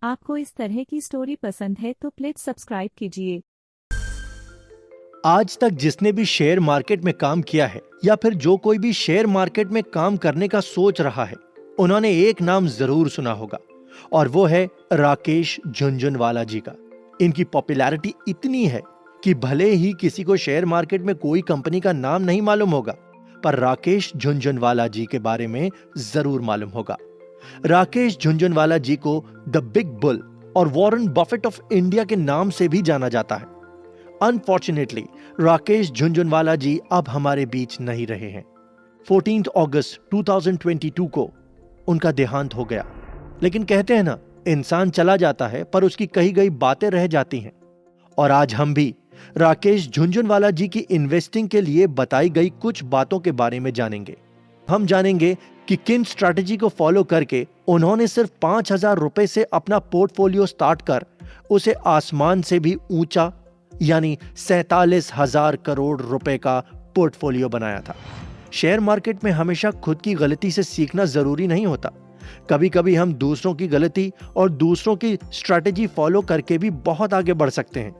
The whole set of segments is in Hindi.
आपको इस तरह की स्टोरी पसंद है तो प्लीज सब्सक्राइब कीजिए। आज तक जिसने भी शेयर मार्केट में काम किया है या फिर जो कोई भी शेयर मार्केट में काम करने का सोच रहा है, उन्होंने एक नाम जरूर सुना होगा और वो है राकेश झुनझुनवाला जी का। इनकी पॉपुलैरिटी इतनी है कि भले ही किसी को शेयर मार्केट में कोई कंपनी का नाम नहीं मालूम होगा, पर राकेश झुनझुनवाला जी के बारे में जरूर मालूम होगा। राकेश झुनझुनवाला जी को द बिग बुल और वॉरेन बफेट ऑफ इंडिया के नाम से भी जाना जाता है। अनफॉर्चुनेटली राकेश झुनझुनवाला जी अब हमारे बीच नहीं रहे हैं। 14 अगस्त 2022 को उनका देहांत हो गया। लेकिन कहते हैं ना, इंसान चला जाता है पर उसकी कही गई बातें रह जाती हैं। और आज हम भी राकेश झुनझुनवाला जी की इन्वेस्टिंग के लिए बताई गई कुछ बातों के बारे में जानेंगे। हम जानेंगे कि किन स्ट्रैटेजी को फॉलो करके उन्होंने सिर्फ 5,000 रुपए से अपना पोर्टफोलियो स्टार्ट कर उसे आसमान से भी ऊंचा यानी 47,000 करोड़ रुपए का पोर्टफोलियो बनाया था। शेयर मार्केट में हमेशा खुद की गलती से सीखना जरूरी नहीं होता। कभी कभी हम दूसरों की गलती और दूसरों की स्ट्रैटेजी फॉलो करके भी बहुत आगे बढ़ सकते हैं।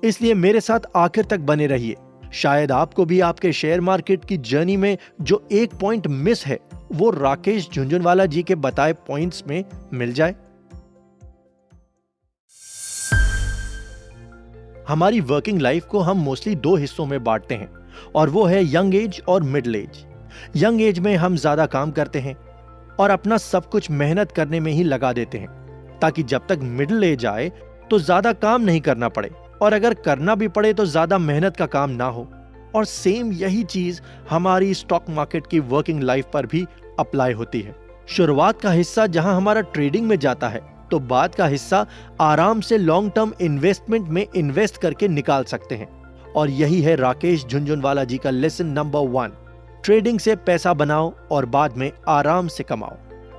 इसलिए मेरे साथ आखिर तक बने रहिए। शायद आपको भी आपके शेयर मार्केट की जर्नी में जो एक पॉइंट मिस है वो राकेश झुनझुनवाला जी के बताए पॉइंट्स में मिल जाए। हमारी वर्किंग लाइफ को हम मोस्टली दो हिस्सों में बांटते हैं और वो है यंग एज और मिडिल एज। यंग एज में हम ज्यादा काम करते हैं और अपना सब कुछ मेहनत करने में ही लगा देते हैं, ताकि जब तक मिडिल एज आए तो ज्यादा काम नहीं करना पड़े, और अगर करना भी पड़े तो ज्यादा मेहनत का काम ना हो। और सेम यही चीज हमारी स्टॉक मार्केट की वर्किंग लाइफ पर भी अप्लाई होती है। शुरुआत का हिस्सा जहां हमारा ट्रेडिंग में जाता है, तो बाद का हिस्सा आराम से लॉन्ग टर्म इन्वेस्टमेंट में इन्वेस्ट करके निकाल सकते हैं। और यही है राकेश झुनझुनवाला जी का लेसन नंबर 1। ट्रेडिंग से पैसा बनाओ और बाद में आराम से कमाओ।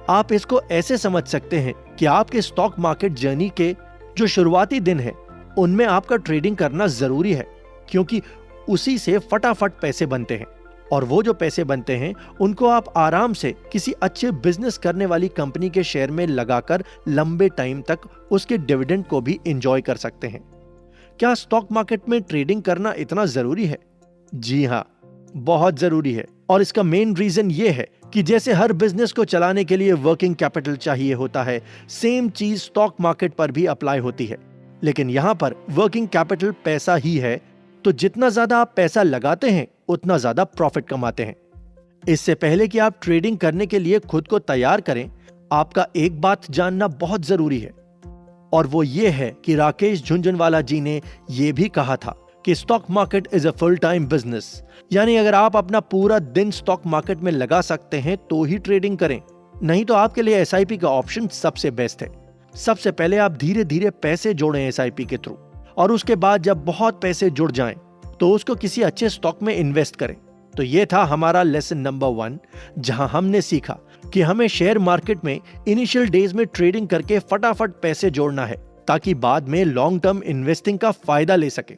आप इसको ऐसे समझ सकते हैं कि आपके स्टॉक मार्केट जर्नी के जो शुरुआती दिन है उनमें आपका ट्रेडिंग करना जरूरी है, क्योंकि उसी से फटाफट पैसे बनते हैं। और वो जो पैसे बनते हैं उनको आप आराम से किसी अच्छे बिजनेस करने वाली कंपनी के शेयर में लगाकर लंबे टाइम तक उसके डिविडेंड को भी एंजॉय कर सकते हैं। क्या स्टॉक मार्केट में ट्रेडिंग करना इतना जरूरी है? जी हाँ, बहुत जरूरी है। और इसका मेन रीजन ये है कि जैसे हर बिजनेस को चलाने के लिए वर्किंग कैपिटल चाहिए होता है, सेम चीज स्टॉक मार्केट पर भी अप्लाई होती है। लेकिन यहां पर वर्किंग कैपिटल पैसा ही है, तो जितना ज्यादा आप पैसा लगाते हैं उतना ज्यादा प्रॉफिट कमाते हैं। इससे पहले कि आप ट्रेडिंग करने के लिए खुद को तैयार करें, आपका एक बात जानना बहुत जरूरी है, और वो ये है कि राकेश झुनझुनवाला जी ने ये भी कहा था कि stock market is a full time business. यानी अगर आप अपना पूरा दिन स्टॉक मार्केट में लगा सकते हैं तो ही ट्रेडिंग करें, नहीं तो आपके लिए एसआईपी का ऑप्शन सबसे बेस्ट है। सबसे पहले आप धीरे धीरे पैसे जोड़ें एसआईपी के थ्रू, और उसके बाद जब बहुत पैसे जुड़ जाएं तो उसको किसी अच्छे स्टॉक में इन्वेस्ट करें। तो ये था हमारा लेसन नंबर 1, जहां हमने सीखा कि हमें शेयर मार्केट में इनिशियल डेज में ट्रेडिंग करके फटाफट पैसे जोड़ना है, ताकि बाद में लॉन्ग टर्म इन्वेस्टिंग का फायदा ले सके।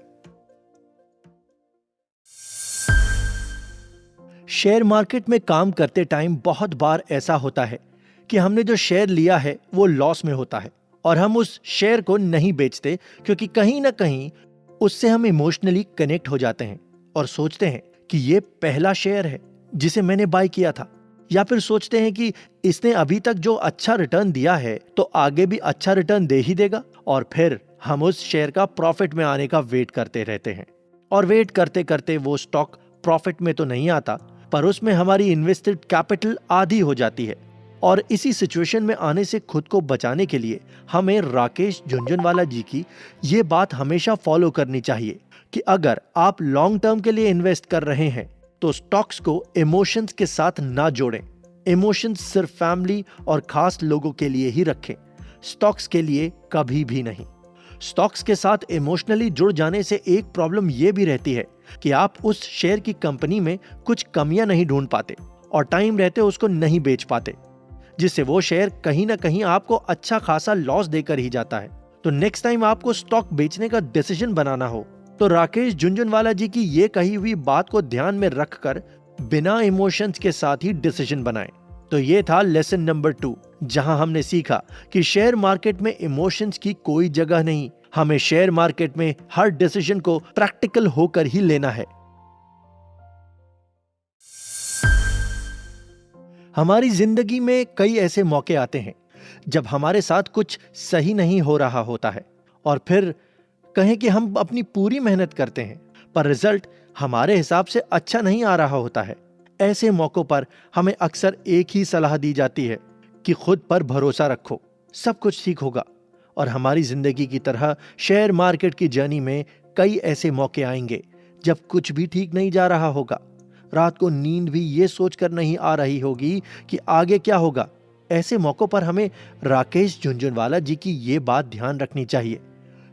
शेयर मार्केट में काम करते टाइम बहुत बार ऐसा होता है कि हमने जो शेयर लिया है वो लॉस में होता है और हम उस शेयर को नहीं बेचते, क्योंकि कहीं ना कहीं उससे हम इमोशनली कनेक्ट हो जाते हैं और सोचते हैं कि ये पहला शेयर है जिसे मैंने बाय किया था, या फिर सोचते हैं कि इसने अभी तक जो अच्छा रिटर्न दिया है तो आगे भी अच्छा रिटर्न दे ही देगा, और फिर हम उस शेयर का प्रॉफिट में आने का वेट करते रहते हैं। और वेट करते करते वो स्टॉक प्रॉफिट में तो नहीं आता, पर उसमें हमारी इन्वेस्टेड कैपिटल आधी हो जाती है। और इसी सिचुएशन में आने से खुद को बचाने के लिए हमें राकेश झुनझुनवाला जी की ये बात हमेशा फॉलो करनी चाहिए कि अगर आप लॉन्ग टर्म के लिए इन्वेस्ट कर रहे हैं तो स्टॉक्स को इमोशंस के साथ ना जोड़ें। इमोशंस सिर्फ फैमिली और खास लोगों के लिए ही रखें, स्टॉक्स के लिए कभी भी नहीं। स्टॉक्स के साथ इमोशनली जुड़ जाने से एक प्रॉब्लम यह भी रहती है कि आप उस शेयर की कंपनी में कुछ कमियां नहीं ढूंढ पाते और टाइम रहते उसको नहीं बेच पाते, जिससे वो शेयर कहीं ना कहीं आपको अच्छा खासा लॉस देकर ही जाता है। तो नेक्स्ट टाइम आपको स्टॉक बेचने का डिसीजन बनाना हो तो राकेश झुनझुनवाला जी की ये कही हुई बात को ध्यान में रखकर बिना इमोशंस के साथ ही डिसीजन बनाएं। तो ये था लेसन नंबर 2, जहां हमने सीखा कि शेयर मार्केट में इमोशंस की कोई जगह नहीं। हमें शेयर मार्केट में हर डिसीजन को प्रैक्टिकल होकर ही लेना है। हमारी जिंदगी में कई ऐसे मौके आते हैं जब हमारे साथ कुछ सही नहीं हो रहा होता है और फिर कहें कि हम अपनी पूरी मेहनत करते हैं पर रिजल्ट हमारे हिसाब से अच्छा नहीं आ रहा होता है। ऐसे मौकों पर हमें अक्सर एक ही सलाह दी जाती है कि खुद पर भरोसा रखो, सब कुछ ठीक होगा। और हमारी जिंदगी की तरह शेयर मार्केट की जर्नी में कई ऐसे मौके आएंगे जब कुछ भी ठीक नहीं जा रहा होगा। रात को नींद भी ये सोचकर नहीं आ रही होगी कि आगे क्या होगा। ऐसे मौकों पर हमें राकेश झुनझुनवाला जी की ये बात ध्यान रखनी चाहिए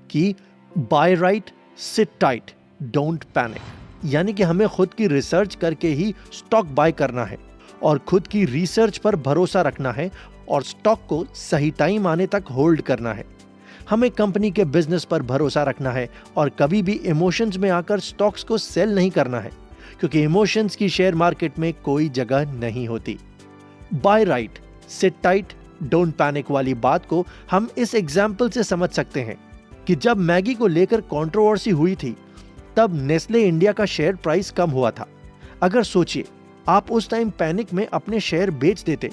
कि buy right, sit tight, don't panic. यानी कि हमें खुद की रिसर्च करके ही स्टॉक बाय करना है और खुद की रिसर्च पर भरोसा रखना है और स्टॉक को सही टाइम आने तक होल्ड करना है। हमें कंपनी के बिजनेस पर भरोसा रखना है और कभी भी इमोशंस में आकर स्टॉक्स को सेल नहीं करना है, क्योंकि इमोशंस की शेयर मार्केट में कोई जगह नहीं होती। Buy right, sit tight, don't panic वाली बात को हम इस एग्जाम्पल से समझ सकते हैं कि जब मैगी को लेकर कंट्रोवर्सी हुई थी तब नेस्ले इंडिया का शेयर प्राइस कम हुआ था। अगर सोचिए आप उस टाइम पैनिक में अपने शेयर बेच देते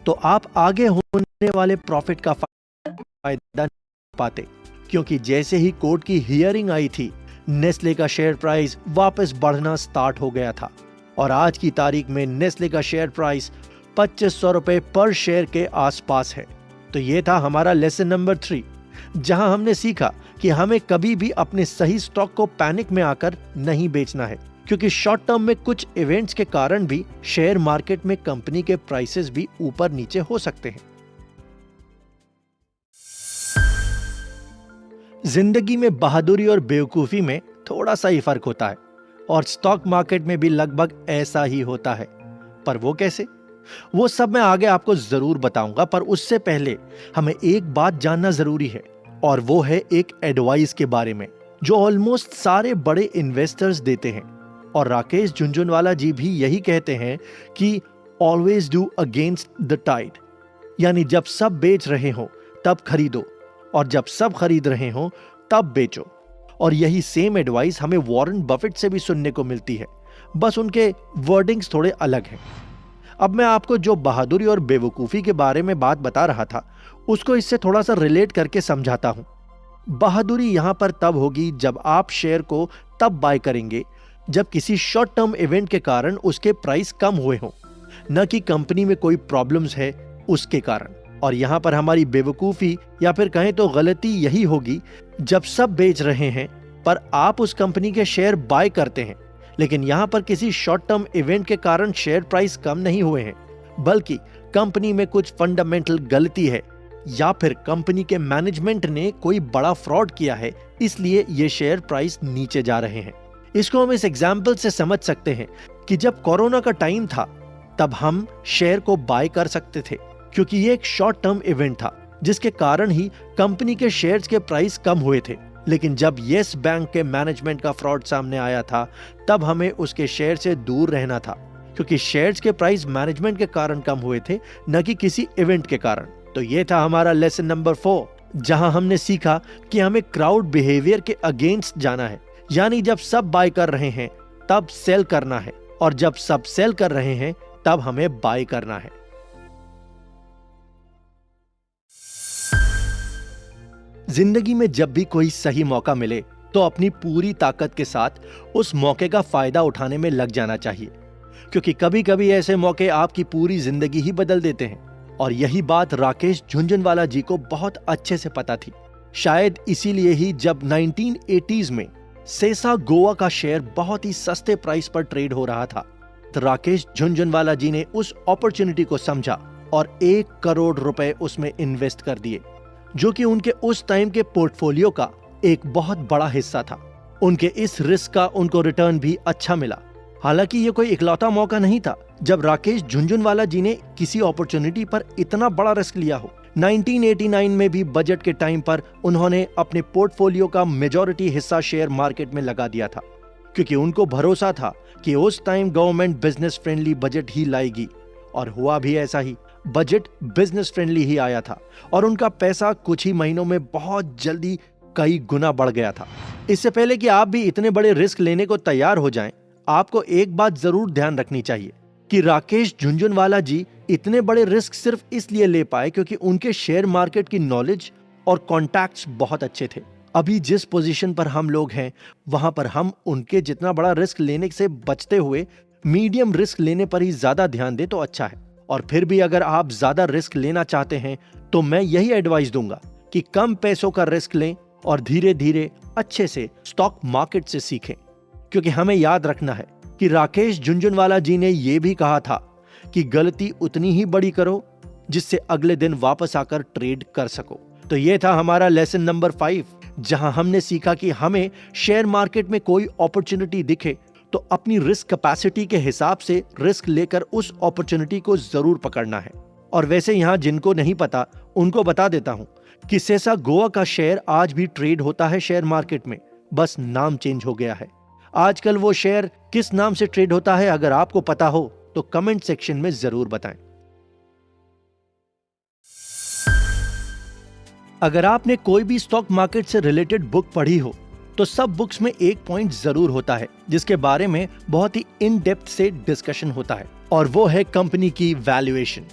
तो आप आगे होने वाले प्रॉफिट का फायदा नहीं पाते, क्योंकि जैसे ही कोर्ट की हियरिंग आई थी नेस्ले का शेयर प्राइस वापस बढ़ना स्टार्ट हो गया था और आज की तारीख में नेस्ले का शेयर प्राइस 2500 रुपए पर शेयर के आसपास है। तो ये था हमारा लेसन नंबर 3, जहां हमने सीखा कि हमें कभी भी अपने सही स्टॉक को पैनिक में आकर नहीं बेचना है, क्योंकि शॉर्ट टर्म में कुछ इवेंट्स के कारण भी शेयर मार्केट में कंपनी के प्राइसेस भी ऊपर नीचे हो सकते हैं। जिंदगी में बहादुरी और बेवकूफी में थोड़ा सा ही फर्क होता है और स्टॉक मार्केट में भी लगभग ऐसा ही होता है। पर वो कैसे, वो सब मैं आगे आपको जरूर बताऊंगा। पर उससे पहले हमें एक बात जानना जरूरी है और वो है एक एडवाइस के बारे में जो ऑलमोस्ट सारे बड़े इन्वेस्टर्स देते हैं और राकेश झुनझुनवाला जी भी यही कहते हैं कि always do against the tide. यानी जब सब बेच रहे हो तब खरीदो और जब सब खरीद रहे हो तब बेचो। और यही सेम एडवाइस हमें वॉरेन बफेट से भी सुनने को मिलती है, बस उनके वर्डिंग्स थोड़े अलग हैं। अब मैं आपको जो बहादुरी और बेवकूफ़ी के बारे में बात बता रहा था उसको इससे थोड़ा सा रिलेट करके समझाता हूं। बहादुरी यहां पर तब होगी जब आप शेयर को तब बाय करेंगे जब किसी शॉर्ट टर्म इवेंट के कारण उसके प्राइस कम हुए हों, न कि कंपनी में कोई प्रॉब्लम्स है उसके कारण। और यहां पर हमारी बेवकूफ़ी या फिर कहें तो गलती यही होगी जब सब बेच रहे हैं पर आप उस कंपनी के शेयर बाय करते हैं, लेकिन यहां पर किसी शॉर्ट टर्म इवेंट के कारण शेयर प्राइस कम नहीं हुए हैं, बल्कि कंपनी में कुछ फंडामेंटल गलती है या फिर कंपनी के मैनेजमेंट ने कोई बड़ा फ्रॉड किया है, इसलिए ये शेयर प्राइस नीचे जा रहे हैं। इसको हम इस एग्जाम्पल से समझ सकते हैं कि जब कोरोना का टाइम था तब हम शेयर को बाय कर सकते थे, क्योंकि ये एक शॉर्ट टर्म इवेंट था जिसके कारण ही कंपनी के शेयर्स के प्राइस कम हुए थे। लेकिन जब येस बैंक के मैनेजमेंट का फ्रॉड सामने आया था तब हमें उसके शेयर से दूर रहना था, क्योंकि शेयर्स के प्राइस मैनेजमेंट के कारण कम हुए थे, न कि किसी इवेंट के कारण। तो ये था हमारा लेसन नंबर 4, जहां हमने सीखा कि हमें क्राउड बिहेवियर के अगेंस्ट जाना है। यानी जब सब बाय कर रहे हैं तब सेल करना है और जब सब सेल कर रहे हैं तब हमें बाय करना है। जिंदगी में जब भी कोई सही मौका मिले तो अपनी पूरी ताकत के साथ उस मौके का फायदा उठाने में लग जाना चाहिए, क्योंकि कभी कभी ऐसे मौके आपकी पूरी जिंदगी ही बदल देते हैं। और यही बात राकेश झुनझुनवाला जी को बहुत अच्छे से पता थी। शायद इसीलिए ही जब 1980s में सेसा गोवा का शेयर बहुत ही सस्ते प्राइस पर ट्रेड हो रहा था तो राकेश झुनझुनवाला जी ने उस अपॉर्चुनिटी को समझा और 1 करोड़ रुपए उसमें इन्वेस्ट कर दिए, जो कि उनके उस टाइम के पोर्टफोलियो का एक बहुत बड़ा हिस्सा था। उनके इस रिस्क का उनको रिटर्न भी अच्छा मिला। हालांकि ये कोई इकलौता मौका नहीं था जब राकेश झुनझुनवाला जी ने किसी अपॉर्चुनिटी पर इतना बड़ा रिस्क लिया हो। 1989 में भी बजट के टाइम पर उन्होंने अपने पोर्टफोलियो का मेजॉरिटी हिस्सा शेयर मार्केट में लगा दिया था, क्योंकि उनको भरोसा था कि उस time government business friendly budget ही लाएगी और हुआ भी ऐसा ही। बजट बिजनेस फ्रेंडली ही आया था और उनका पैसा कुछ ही महीनों में बहुत जल्दी कई गुना बढ़ गया था। इससे पहले कि आप भी इतने बड़े रिस्क लेने को तैयार हो जाएं, आपको एक बात जरूर ध्यान रखनी चाहिए कि राकेश झुनझुनवाला जी इतने बड़े रिस्क सिर्फ इसलिए ले पाए क्योंकि उनके शेयर मार्केट की नॉलेज और कॉन्टैक्ट्स बहुत अच्छे थे। अभी जिस पोजीशन पर हम लोग हैं, वहां पर हम उनके जितना बड़ा रिस्क लेने से बचते हुए मीडियम रिस्क लेने पर ही ज्यादा ध्यान दें तो अच्छा है। और फिर भी अगर आप ज्यादा रिस्क लेना चाहते हैं तो मैं यही एडवाइस दूंगा कि कम पैसों का रिस्क लें और धीरे धीरे अच्छे से स्टॉक मार्केट से सीखें। क्योंकि हमें याद रखना है कि राकेश झुनझुनवाला जी ने यह भी कहा था कि गलती उतनी ही बड़ी करो जिससे अगले दिन वापस आकर ट्रेड कर सको। तो यह था हमारा लेसन नंबर 5, जहां हमने सीखा कि हमें शेयर मार्केट में कोई अपॉर्चुनिटी दिखे तो अपनी रिस्क कैपेसिटी के हिसाब से रिस्क लेकर उस अपॉर्चुनिटी को जरूर पकड़ना है। और वैसे यहां जिनको नहीं पता उनको बता देता हूं कि सेसा गोवा का शेयर आज भी ट्रेड होता है शेयर मार्केट में, बस नाम चेंज हो गया है। आजकल वो शेयर किस नाम से ट्रेड होता है अगर आपको पता हो तो कमेंट सेक्शन में जरूर बताएं। अगर आपने कोई भी स्टॉक मार्केट से रिलेटेड बुक पढ़ी हो तो सब बुक्स में एक पॉइंट जरूर होता है जिसके बारे में बहुत ही इन डेप्थ से डिस्कशन होता है, और वो है कंपनी की वैल्यूएशन।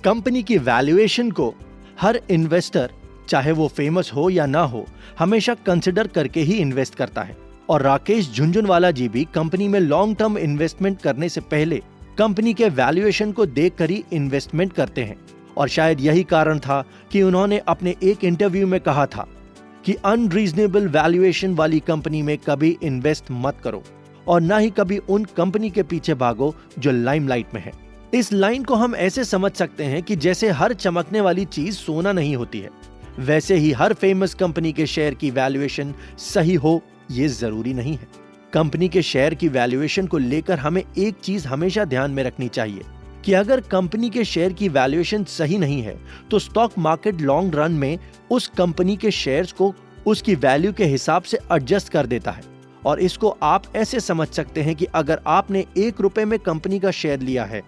कंपनी की वैल्यूएशन को हर इन्वेस्टर, चाहे वो फेमस हो या ना हो, हमेशा कंसिडर करके ही इन्वेस्ट करता है। और राकेश झुनझुनवाला जी भी कंपनी में लॉन्ग टर्म इन्वेस्टमेंट करने से पहले कंपनी के वैल्यूएशन को देखकर ही इन्वेस्टमेंट करते हैं। और शायद यही कारण था कि उन्होंने अपने एक इंटरव्यू में कहा था कि अनरीजनेबल वैल्यूएशन वाली कंपनी में कभी इन्वेस्ट मत करो और ना ही कभी उन कंपनी के पीछे भागो जो लाइमलाइट में है। इस लाइन को हम ऐसे समझ सकते हैं कि जैसे हर चमकने वाली चीज सोना नहीं होती है, वैसे ही हर फेमस कंपनी के शेयर की वैल्यूएशन सही हो ये जरूरी नहीं है। कंपनी के शेयर की वैल्यूएशन को लेकर हमें एक चीज हमेशा ध्यान में रखनी चाहिए कि अगर कंपनी के शेयर की वैल्यूएशन सही नहीं है तो स्टॉक मार्केट लॉन्ग रन में उस कंपनी के शेयर्स को उसकी वैल्यू के हिसाब से एडजस्ट कर देता है। और इसको आप ऐसे समझ सकते हैं कि अगर आपने 1 रुपए में कंपनी का शेयर लिया है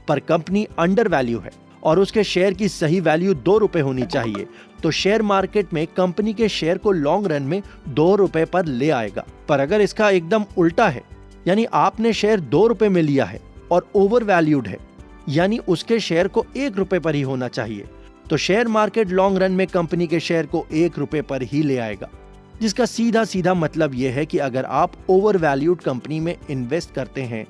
पर कंपनी अंडर वैल्यू है और उसके शेयर की सही वैल्यू 2 रुपए होनी चाहिए, तो शेयर मार्केट में कंपनी के शेयर को लॉन्ग रन में 2 रुपए पर ले आएगा। पर अगर इसका एकदम उल्टा है, यानी आपने शेयर 2 रुपए में लिया है और ओवर वैल्यूड है, यानी उसके शेयर को 1 रुपए पर ही होना चाहिए, तो शेयर मार्केट लॉन्ग रन में कंपनी के शेयर को 1 रुपए पर ही ले आएगा। जिसका सीधा सीधा मतलब यह है कि अगर आप ओवर वैल्यूड कंपनी में इन्वेस्ट करते हैं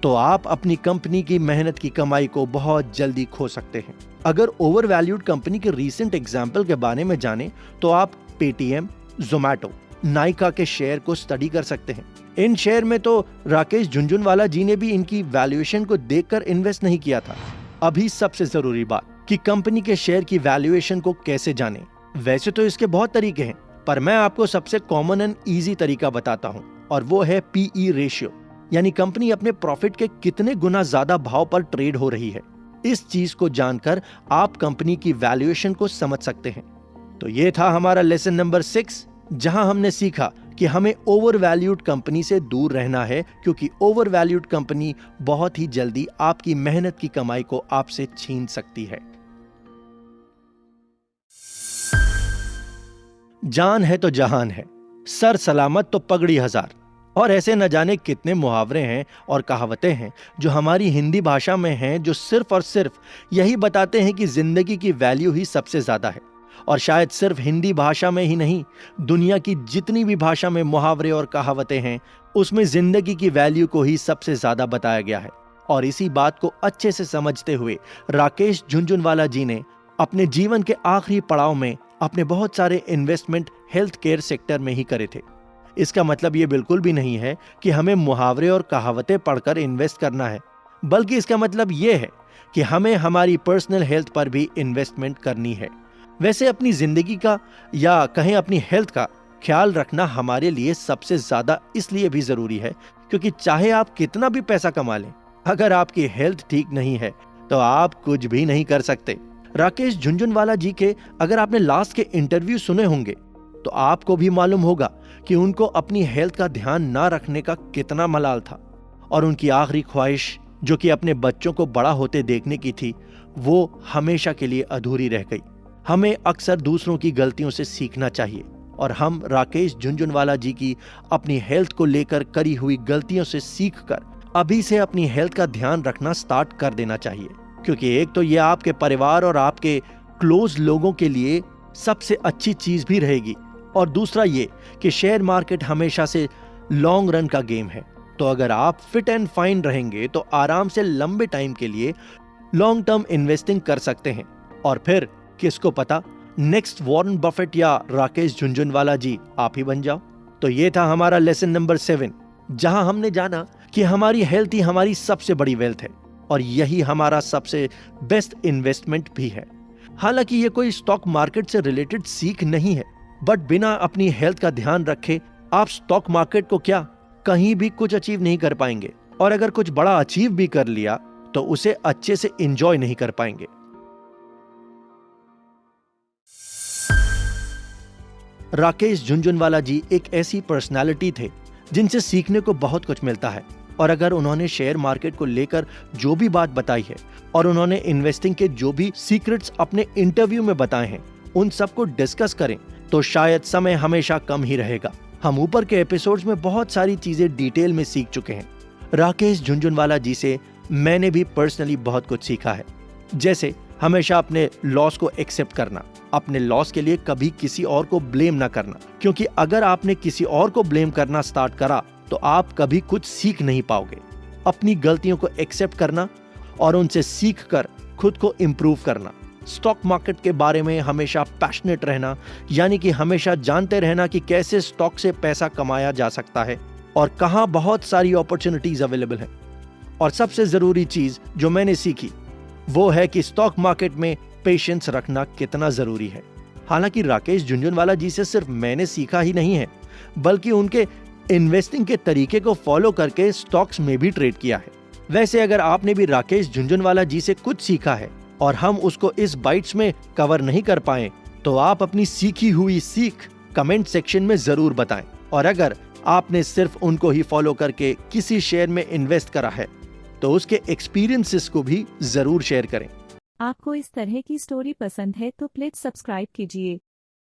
तो आप अपनी कंपनी की मेहनत की कमाई को बहुत जल्दी खो सकते हैं। अगर ओवर वैल्यूड कंपनी के रीसेंट एग्जाम्पल के बारे में जाने तो आप पेटीएम, जोमैटो, नाइका के शेयर को स्टडी कर सकते हैं। इन शेयर में तो राकेश झुनझुनवाला जी ने भी इनकी वैल्यूएशन को देखकर इन्वेस्ट नहीं किया था। अभी सबसे जरूरी बात कि कंपनी के शेयर की वैल्यूएशन को कैसे जाने। वैसे तो इसके बहुत तरीके हैं, पर मैं आपको सबसे कॉमन एंड इजी तरीका बताता हूं, और वो है पीई रेशियो, यानी कंपनी अपने प्रॉफिट के कितने गुना ज्यादा भाव पर ट्रेड हो रही है। इस चीज को जानकर आप कंपनी की वैल्यूएशन को समझ सकते हैं। तो ये था हमारा लेसन नंबर 6, जहां हमने सीखा कि हमें ओवर वैल्यूड कंपनी से दूर रहना है, क्योंकि ओवर वैल्यूड कंपनी बहुत ही जल्दी आपकी मेहनत की कमाई को आपसे छीन सकती है। जान है तो जहान है, सर सलामत तो पगड़ी हजार। और ऐसे न जाने कितने मुहावरे हैं और कहावतें हैं जो हमारी हिंदी भाषा में हैं, जो सिर्फ और सिर्फ यही बताते हैं कि जिंदगी की वैल्यू ही सबसे ज्यादा है। और शायद सिर्फ हिंदी भाषा में ही नहीं, दुनिया की जितनी भी भाषा में मुहावरे और कहावतें हैं, उसमें जिंदगी की वैल्यू को ही सबसे ज्यादा बताया गया है। और इसी बात को अच्छे से समझते हुए राकेश झुनझुनवाला जी ने अपने जीवन के आखिरी पड़ाव में अपने बहुत सारे इन्वेस्टमेंट हेल्थ केयर सेक्टर में ही करे थे। इसका मतलब ये बिल्कुल भी नहीं है कि हमें मुहावरे और कहावतें पढ़कर इन्वेस्ट करना है, बल्कि इसका मतलब ये है कि हमें हमारी पर्सनल हेल्थ पर भी इन्वेस्टमेंट करनी है। वैसे अपनी जिंदगी का या कहें अपनी हेल्थ का ख्याल रखना हमारे लिए सबसे ज्यादा इसलिए भी जरूरी है क्योंकि चाहे आप कितना भी पैसा कमा लें, अगर आपकी हेल्थ ठीक नहीं है तो आप कुछ भी नहीं कर सकते। राकेश झुनझुनवाला जी के अगर आपने लास्ट के इंटरव्यू सुने होंगे तो आपको भी मालूम होगा कि उनको अपनी हेल्थ का ध्यान ना रखने का कितना मलाल था, और उनकी आखिरी ख्वाहिश जो कि अपने बच्चों को बड़ा होते देखने की थी, वो हमेशा के लिए अधूरी रह गई। हमें अक्सर दूसरों की गलतियों से सीखना चाहिए और हम राकेश झुनझुनवाला जी की अपनी हेल्थ को लेकर करी हुई गलतियों से सीखकर अभी से अपनी हेल्थ का ध्यान रखना स्टार्ट कर देना चाहिए, क्योंकि एक तो ये आपके परिवार और आपके क्लोज लोगों के लिए सबसे अच्छी चीज भी रहेगी, और दूसरा ये कि शेयर मार्केट हमेशा से लॉन्ग रन का गेम है। तो अगर आप फिट एंड फाइन रहेंगे तो आराम से लंबे टाइम के लिए लॉन्ग टर्म इन्वेस्टिंग कर सकते हैं, और फिर किसको पता नेक्स्ट वॉरेन बफेट या राकेश झुनझुनवाला जी आप ही बन जाओ। तो ये था हमारा लेसन नंबर 7, जहां हमने जाना कि हमारी हेल्थ ही हमारी सबसे बड़ी वेल्थ है और यही हमारा सबसे बेस्ट इन्वेस्टमेंट भी है। हालांकि ये कोई स्टॉक मार्केट से रिलेटेड सीख नहीं है, बट बिना अपनी हेल्थ का ध्यान रखे आप स्टॉक मार्केट को क्या कहीं भी कुछ अचीव नहीं कर पाएंगे, और अगर कुछ बड़ा अचीव भी कर लिया तो उसे अच्छे से एंजॉय नहीं कर पाएंगे। राकेश झुनझुनवाला जी एक ऐसी पर्सनालिटी थे जिनसे सीखने को बहुत कुछ मिलता है, और अगर उन्होंने शेयर मार्केट को लेकर जो भी बात बताई है और उन्होंने इन्वेस्टिंग के जो भी सीक्रेट्स अपने इंटरव्यू में बताए हैं उन सबको डिस्कस करें तो शायद समय हमेशा कम ही रहेगा। हम ऊपर के एपिसोड्स में बहुत सारी चीजें डिटेल में सीख चुके हैं। राकेश झुनझुनवाला जी से मैंने भी पर्सनली बहुत कुछ सीखा है, जैसे हमेशा अपने लॉस को एक्सेप्ट करना, अपने लॉस के लिए कभी किसी और को ब्लेम ना करना, क्योंकि अगर आपने किसी और को ब्लेम करना स्टार्ट करा तो आप कभी कुछ सीख नहीं पाओगे। अपनी गलतियों को एक्सेप्ट करना और उनसे सीख कर खुद को इम्प्रूव करना। स्टॉक मार्केट के बारे में हमेशा पैशनेट रहना, यानी कि हमेशा जानते रहना कि कैसे स्टॉक से पैसा कमाया जा सकता है और कहां बहुत सारी अपॉर्चुनिटीज अवेलेबल हैं। और सबसे जरूरी चीज जो मैंने सीखी वो है कि स्टॉक मार्केट में पेशेंस रखना कितना जरूरी है। हालांकि राकेश झुनझुनवाला जी से सिर्फ मैंने सीखा ही नहीं है, बल्कि उनके इन्वेस्टिंग के तरीके को फॉलो करके स्टॉक्स में भी ट्रेड किया है। वैसे अगर आपने भी राकेश झुनझुनवाला जी से कुछ सीखा है और हम उसको इस बाइट्स में कवर नहीं कर पाए तो आप अपनी सीखी हुई सीख कमेंट सेक्शन में जरूर बताएं। और अगर आपने सिर्फ उनको ही फॉलो करके किसी शेयर में इन्वेस्ट करा है तो उसके एक्सपीरियंसेस को भी जरूर शेयर करें। आपको इस तरह की स्टोरी पसंद है तो प्लीज सब्सक्राइब कीजिए